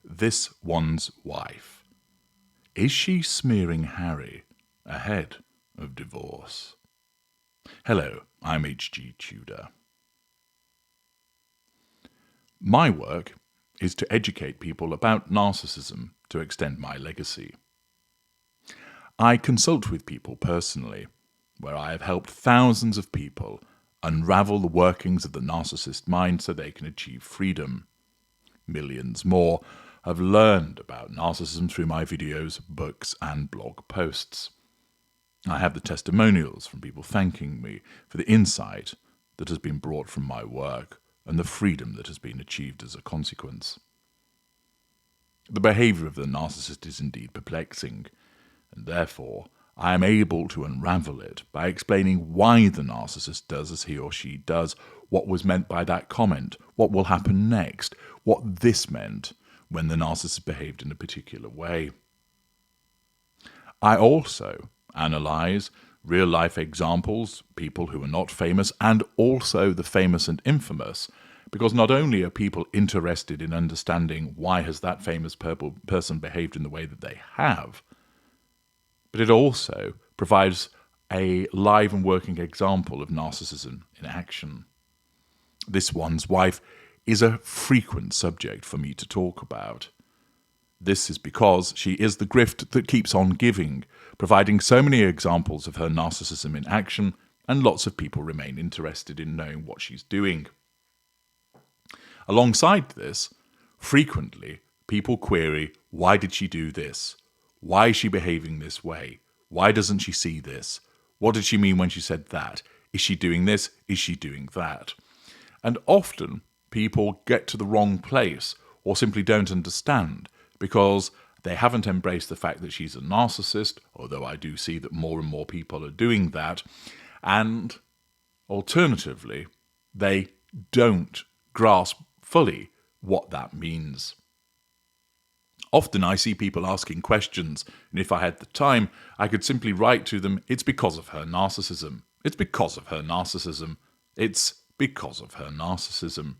This one's wife. Is she smearing Harry ahead of divorce? Hello, I'm H.G. Tudor. My work is to educate people about narcissism to extend my legacy. I consult with people personally, where I have helped thousands of people unravel the workings of the narcissist mind so they can achieve freedom. Millions more have learned about narcissism through my videos, books, and blog posts. I have the testimonials from people thanking me for the insight that has been brought from my work and the freedom that has been achieved as a consequence. The behaviour of the narcissist is indeed perplexing, and therefore I am able to unravel it by explaining why the narcissist does as he or she does, what was meant by that comment, what will happen next, what this meant when the narcissist behaved in a particular way. I also analyse real-life examples, people who are not famous, and also the famous and infamous, because not only are people interested in understanding why has that famous person behaved in the way that they have, but it also provides a live and working example of narcissism in action. This one's wife is a frequent subject for me to talk about. This is because she is the gift that keeps on giving, providing so many examples of her narcissism in action, and lots of people remain interested in knowing what she's doing. Alongside this, frequently people query, why did she do this? Why is she behaving this way? Why doesn't she see this? What did she mean when she said that? Is she doing this? Is she doing that? And often people get to the wrong place or simply don't understand because they haven't embraced the fact that she's a narcissist, although I do see that more and more people are doing that, and alternatively, they don't grasp fully what that means. Often I see people asking questions, and if I had the time, I could simply write to them, it's because of her narcissism. It's because of her narcissism. It's because of her narcissism.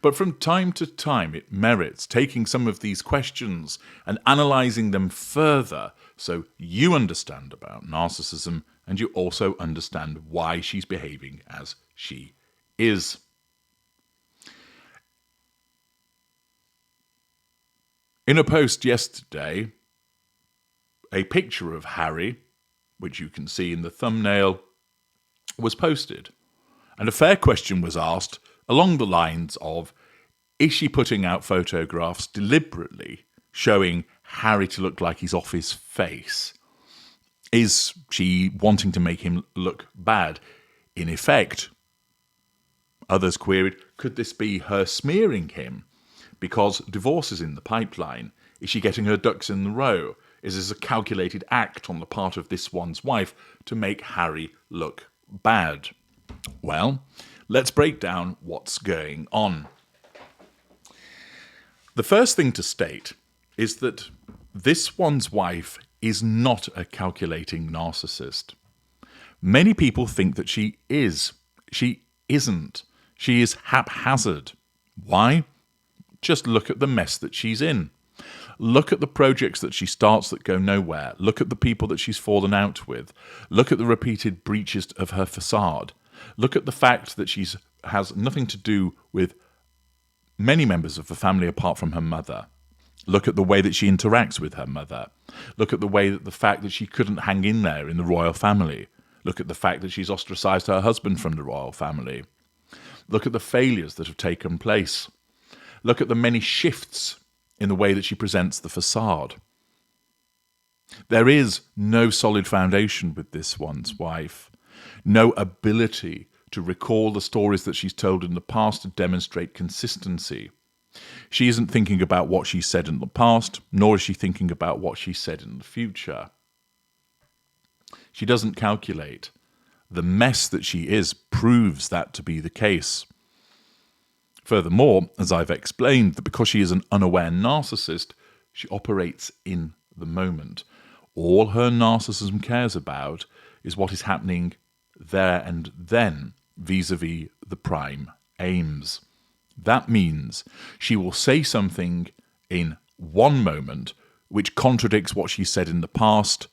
But from time to time, it merits taking some of these questions and analysing them further so you understand about narcissism and you also understand why she's behaving as she is. In a post yesterday, a picture of Harry, which you can see in the thumbnail, was posted. And a fair question was asked along the lines of, is she putting out photographs deliberately showing Harry to look like he's off his face? Is she wanting to make him look bad? In effect, others queried, could this be her smearing him? Because divorce is in the pipeline. Is she getting her ducks in the row? Is this a calculated act on the part of this one's wife to make Harry look bad? Well, let's break down what's going on. The first thing to state is that this one's wife is not a calculating narcissist. Many people think that she is. She isn't. She is haphazard. Why? Just look at the mess that she's in. Look at the projects that she starts that go nowhere. Look at the people that she's fallen out with. Look at the repeated breaches of her facade. Look at the fact that she has nothing to do with many members of the family apart from her mother. Look at the way that she interacts with her mother. Look at the fact that she couldn't hang in there in the royal family. Look at the fact that she's ostracised her husband from the royal family. Look at the failures that have taken place. Look at the many shifts in the way that she presents the facade. There is no solid foundation with this one's wife. No ability to recall the stories that she's told in the past to demonstrate consistency. She isn't thinking about what she said in the past, nor is she thinking about what she said in the future. She doesn't calculate. The mess that she is proves that to be the case. Furthermore, as I've explained, that because she is an unaware narcissist, she operates in the moment. All her narcissism cares about is what is happening there and then vis-a-vis the prime aims. That means she will say something in one moment which contradicts what she said in the past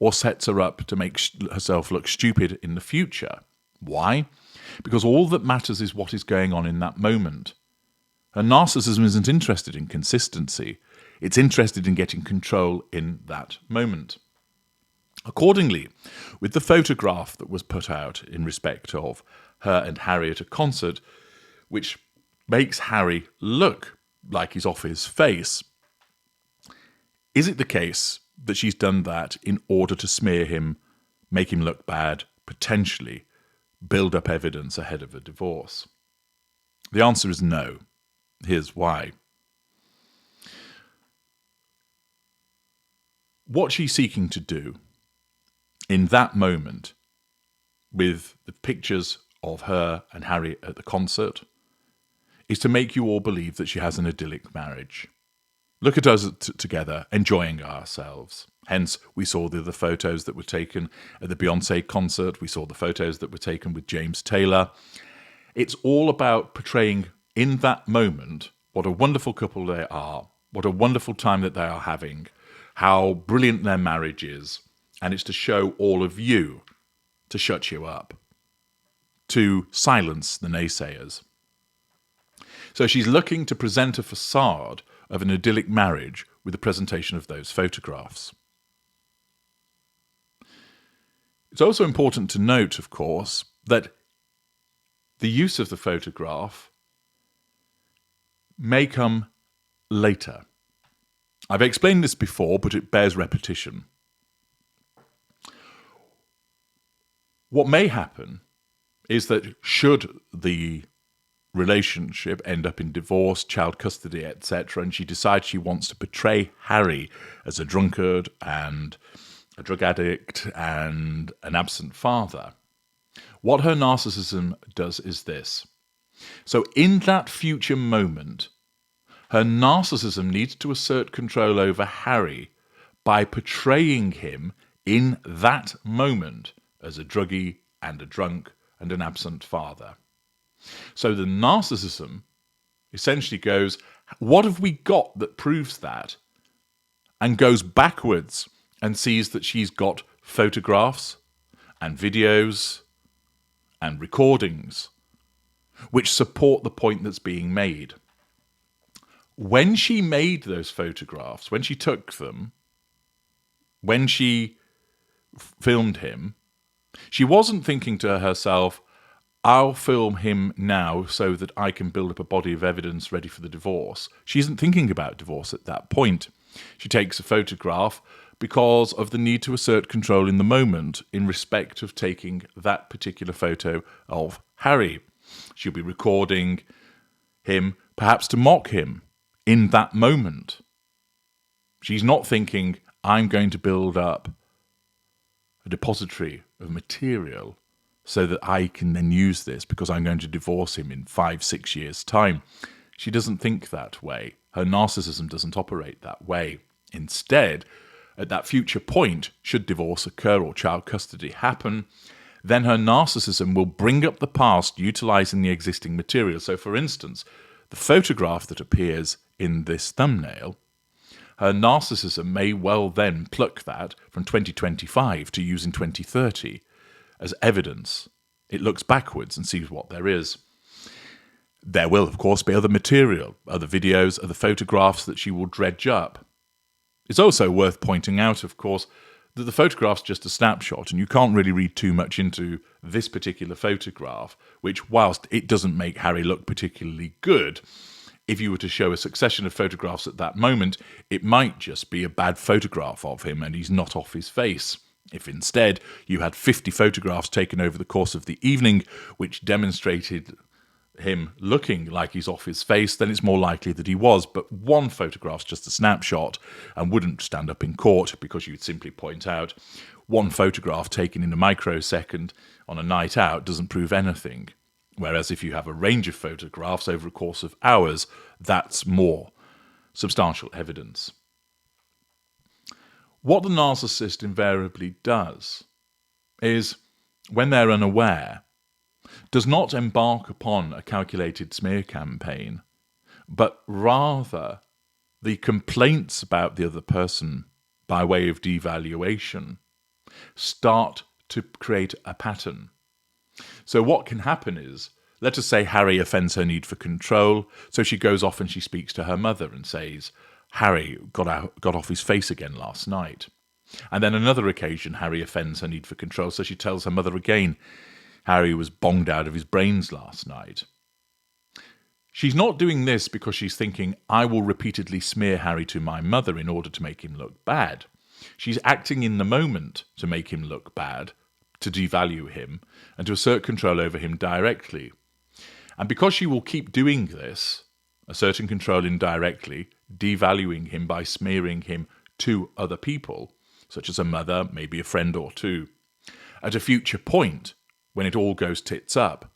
or sets her up to make herself look stupid in the future. Why? Because all that matters is what is going on in that moment. Her narcissism isn't interested in consistency. It's interested in getting control in that moment. Accordingly, with the photograph that was put out in respect of her and Harry at a concert, which makes Harry look like he's off his face, is it the case that she's done that in order to smear him, make him look bad, potentially build up evidence ahead of a divorce? The answer is no. Here's why. What she's seeking to do in that moment with the pictures of her and Harry at the concert is to make you all believe that she has an idyllic marriage. Look at us together, enjoying ourselves. Hence, we saw the photos that were taken at the Beyoncé concert. We saw the photos that were taken with James Taylor. It's all about portraying in that moment what a wonderful couple they are, what a wonderful time that they are having, how brilliant their marriage is. And it's to show all of you, to shut you up, to silence the naysayers. So she's looking to present a facade of an idyllic marriage with the presentation of those photographs. It's also important to note, of course, that the use of the photograph may come later. I've explained this before, but it bears repetition. What may happen is that should the relationship end up in divorce, child custody, etc., and she decides she wants to portray Harry as a drunkard and a drug addict and an absent father, what her narcissism does is this. So in that future moment, her narcissism needs to assert control over Harry by portraying him in that moment as a druggie and a drunk and an absent father. So the narcissism essentially goes, what have we got that proves that? And goes backwards and sees that she's got photographs and videos and recordings which support the point that's being made. When she made those photographs, when she took them, when she filmed him, she wasn't thinking to herself, I'll film him now so that I can build up a body of evidence ready for the divorce. She isn't thinking about divorce at that point. She takes a photograph because of the need to assert control in the moment in respect of taking that particular photo of Harry. She'll be recording him, perhaps to mock him in that moment. She's not thinking, I'm going to build up a depository of material so that I can then use this because I'm going to divorce him in 5-6 years' time. She doesn't think that way. Her narcissism doesn't operate that way. Instead, at that future point, should divorce occur or child custody happen, then her narcissism will bring up the past utilizing the existing material. So, for instance, the photograph that appears in this thumbnail, her narcissism may well then pluck that from 2025 to use in 2030 as evidence. It looks backwards and sees what there is. There will, of course, be other material, other videos, other photographs that she will dredge up. It's also worth pointing out, of course, that the photograph's just a snapshot, and you can't really read too much into this particular photograph, which, whilst it doesn't make Harry look particularly good, if you were to show a succession of photographs at that moment, it might just be a bad photograph of him and he's not off his face. If instead you had 50 photographs taken over the course of the evening which demonstrated him looking like he's off his face, then it's more likely that he was. But one photograph's just a snapshot and wouldn't stand up in court because you'd simply point out one photograph taken in a microsecond on a night out doesn't prove anything. Whereas if you have a range of photographs over a course of hours, that's more substantial evidence. What the narcissist invariably does is, when they're unaware, does not embark upon a calculated smear campaign, but rather the complaints about the other person by way of devaluation start to create a pattern. So what can happen is, let us say Harry offends her need for control, so she goes off and she speaks to her mother and says, Harry got off his face again last night. And then another occasion, Harry offends her need for control, so she tells her mother again, Harry was bonged out of his brains last night. She's not doing this because she's thinking, I will repeatedly smear Harry to my mother in order to make him look bad. She's acting in the moment to make him look bad, to devalue him, and to assert control over him directly. And because she will keep doing this, asserting control indirectly, devaluing him by smearing him to other people, such as a mother, maybe a friend or two, at a future point, when it all goes tits up,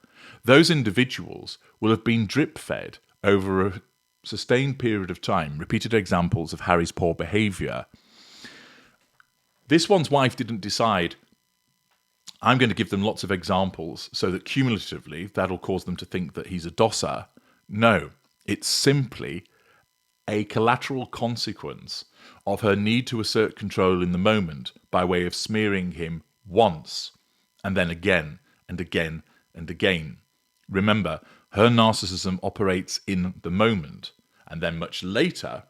those individuals will have been drip-fed over a sustained period of time, repeated examples of Harry's poor behaviour. This one's wife didn't decide, I'm going to give them lots of examples so that cumulatively that'll cause them to think that he's a dosser. No, it's simply a collateral consequence of her need to assert control in the moment by way of smearing him once, and then again, and again, and again. Remember, her narcissism operates in the moment, and then much later,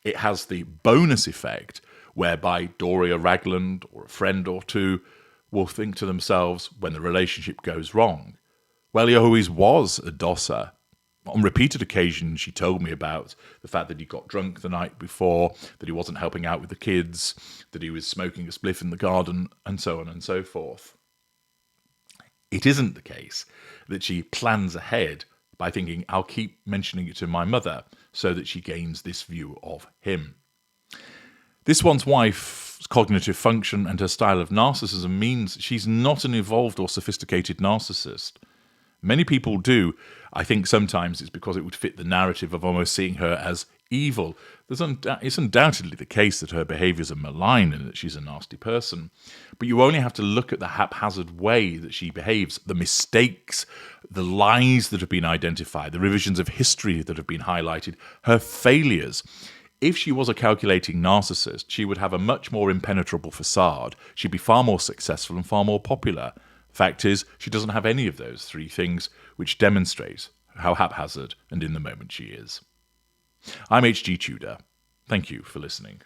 it has the bonus effect whereby Doria Ragland or a friend or two will think to themselves when the relationship goes wrong, well, he always was a dosser. On repeated occasions, she told me about the fact that he got drunk the night before, that he wasn't helping out with the kids, that he was smoking a spliff in the garden, and so on and so forth. It isn't the case that she plans ahead by thinking, I'll keep mentioning it to my mother so that she gains this view of him. This one's wife's cognitive function and her style of narcissism means she's not an evolved or sophisticated narcissist. Many people do. I think sometimes it's because it would fit the narrative of almost seeing her as evil. It's undoubtedly the case that her behaviours are malign and that she's a nasty person. But you only have to look at the haphazard way that she behaves, the mistakes, the lies that have been identified, the revisions of history that have been highlighted, her failures. If she was a calculating narcissist, she would have a much more impenetrable facade. She'd be far more successful and far more popular. Fact is, she doesn't have any of those three things, which demonstrate how haphazard and in the moment she is. I'm H.G. Tudor. Thank you for listening.